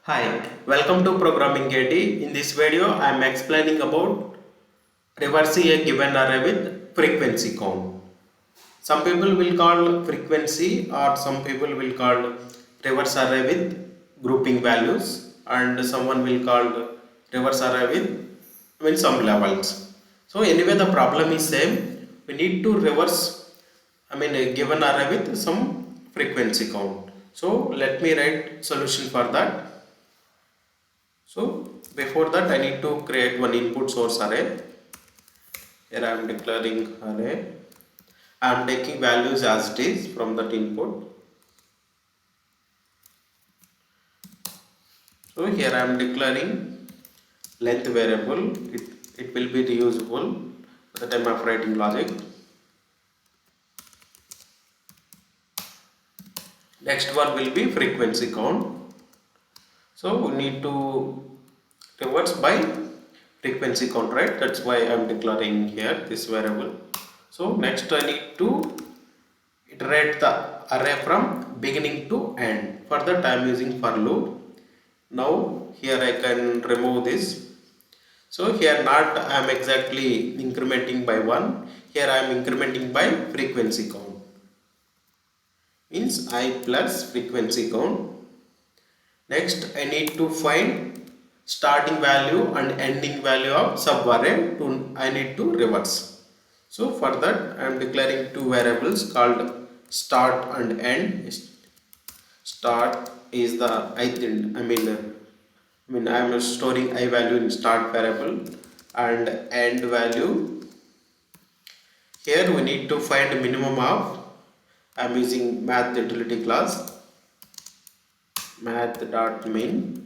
Hi, welcome to ProgrammingKT. In this video, I am explaining about reversing a given array with frequency count. Some people will call frequency or some people will call reverse array with grouping values and someone will call reverse array with some levels. So anyway, the problem is same. We need to reverse a given array with some frequency count. So let me write solution for that. So before that I need to create one input source array. Here I am declaring array. I am taking values as it is from that input. So here I am declaring length variable. It will be reusable at the time of writing logic. Next one will be frequency count. So we need to reverse by frequency count, right? That's why I am declaring here this variable. So next I need to iterate the array from beginning to end. For that I am using for loop. Now here I can remove this. So here not I am exactly incrementing by 1. Here I am incrementing by frequency count. Means I plus frequency count. Next I need to find starting value and ending value of subarray I need to reverse. So for that I am declaring two variables called start and end. Start is the I am storing I value in start variable and end value. Here we need to find minimum of, I am using math utility class math.min.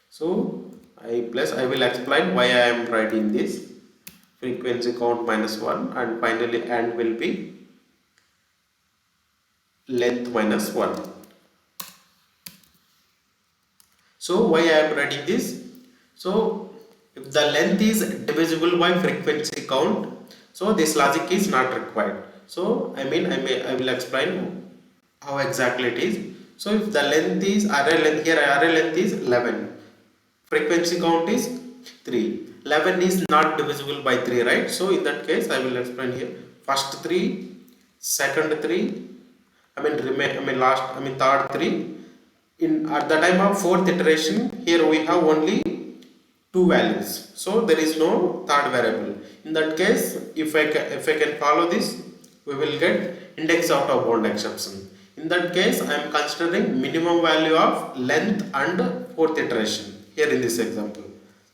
So I will explain why I am writing this. Frequency count minus 1 and finally end will be length minus 1. So why I am writing this? So if the length is divisible by frequency count, so this logic is not required. So I will explain how exactly it is. So if the length is array length is 11, frequency count is 3. 11 is not divisible by 3, right? So in that case I will explain here. First 3, second 3, third 3. At the time of fourth iteration, here we have only two values, so there is no third variable. In that case, if I can follow this, we will get index out of bound exception. In that case, I am considering minimum value of length and fourth iteration here in this example.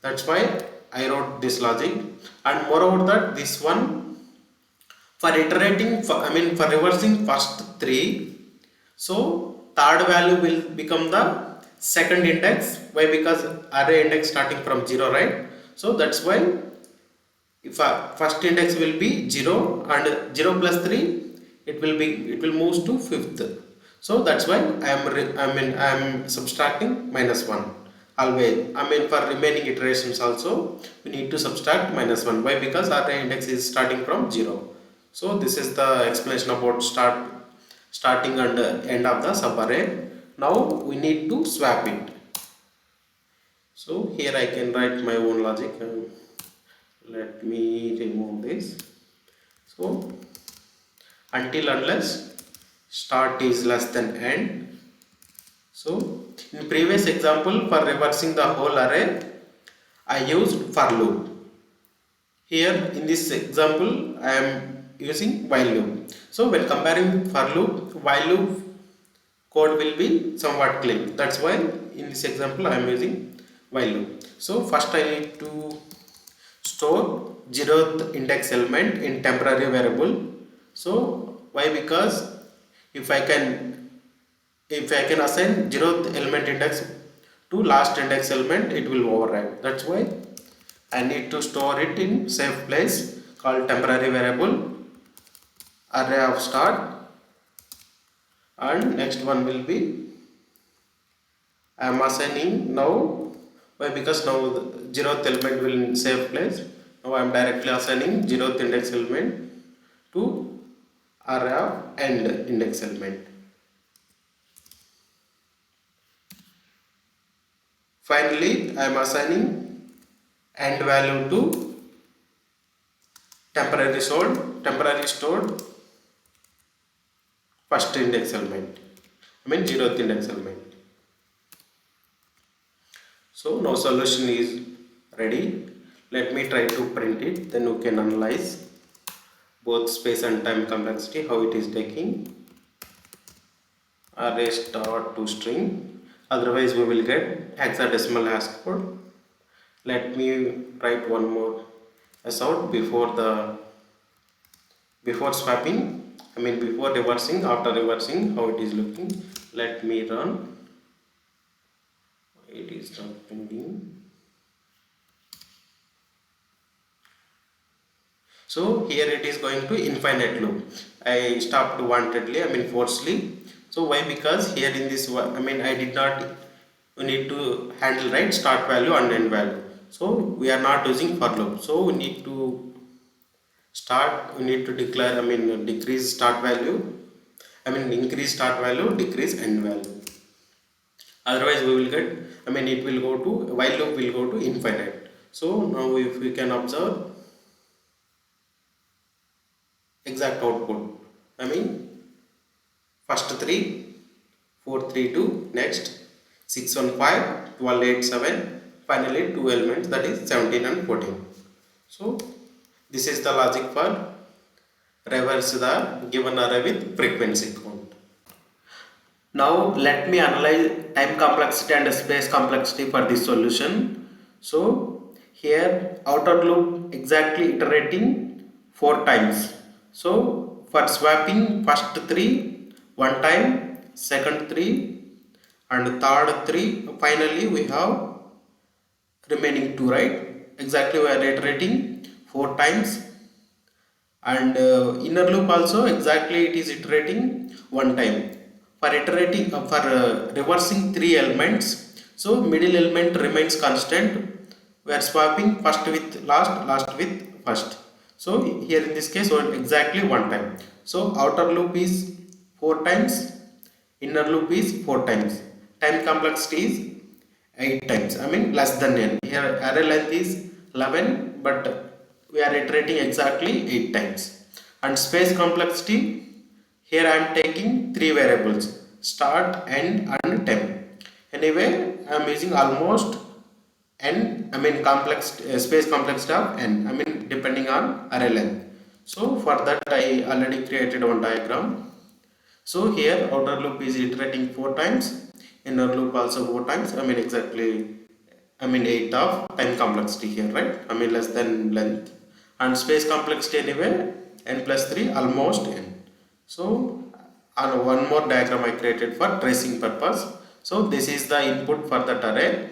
That's why I wrote this logic. And moreover that this one for iterating for reversing first 3, so third value will become the second index. Why? Because array index starting from 0, right? So that's why if first index will be 0 and 0 plus 3 it will move to 5th. So that's why I am subtracting minus 1 always. For remaining iterations also we need to subtract minus 1. Why? Because array index is starting from 0. So this is the explanation about starting and end of the subarray. Now we need to swap it. So here I can write my own logic. Let me remove this. So until unless start is less than end. So in previous example for reversing the whole array I used for loop. Here in this example I am using while loop. So when comparing for loop, while loop code will be somewhat clean. That's why in this example I am using while loop. So first I need to store 0th index element in temporary variable. So why? Because if I can assign 0th element index to last index element, it will override. That's why I need to store it in safe place called temporary variable array of start, and next one will be I am assigning now. Why? Because now the 0th element will in safe place. Now I am directly assigning 0th index element to array of end index element. Finally I am assigning end value to temporary stored first index element, I mean 0th index element. So now solution is ready. Let me try to print it, then we can analyze both space and time complexity, how it is taking. Array star to string, otherwise we will get hexadecimal hash code. Let me write one more as out before swapping, I mean before reversing, after reversing how it is looking. Let me run. It is not printing. So here it is going to infinite loop. I stopped wantedly, I mean forcefully. So why? Because here in this one, I mean I did not need to handle right start value and end value. So we are not using for loop. So we need to declare, I mean decrease start value, I mean increase start value, decrease end value. Otherwise we will get, I mean it will go to, while loop will go to infinite. So now if we can observe exact output, I mean first 3, 4, 3, 2, next 6, 1, 5, 12, 8, 7, finally 2 elements, that is 17 and 14. So this is the logic for reverse the given array with frequency count. Now let me analyze time complexity and space complexity for this solution. So here outer loop exactly iterating 4 times. So for swapping first 3 one time, second 3 and third 3, finally we have remaining 2, right? Exactly we are iterating 4 times. And inner loop also exactly it is iterating 1 time. For iterating reversing 3 elements, so middle element remains constant. We are swapping first with last with first. So here in this case exactly 1 time. So outer loop is 4 times, inner loop is 4 times. Time complexity is 8 times, I mean less than n. Here array length is 11, but we are iterating exactly 8 times. And space complexity, here I am taking 3 variables, start, end and temp. Anyway I am using almost n, I mean space complexity of n, I mean depending on array length. So for that I already created one diagram. So here outer loop is iterating 4 times, inner loop also 4 times, I mean exactly, I mean 8 of time complexity here, right? I mean less than length. And space complexity anyway n plus 3 almost n. So and one more diagram I created for tracing purpose. So this is the input for that array,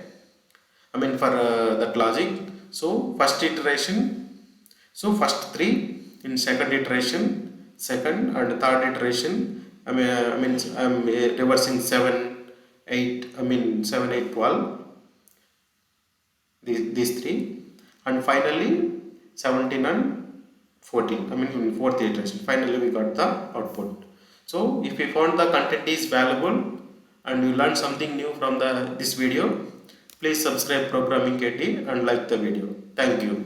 I mean for that logic. So first iteration, so first 3, in second iteration second, and third iteration I mean I'm reversing 7, 8, I mean 7, 8, 12, these 3, and finally 17 and 14, I mean in fourth iteration finally we got the output. So if you found the content is valuable and you learned something new from this video, please subscribe ProgrammingKT and like the video. Thank you.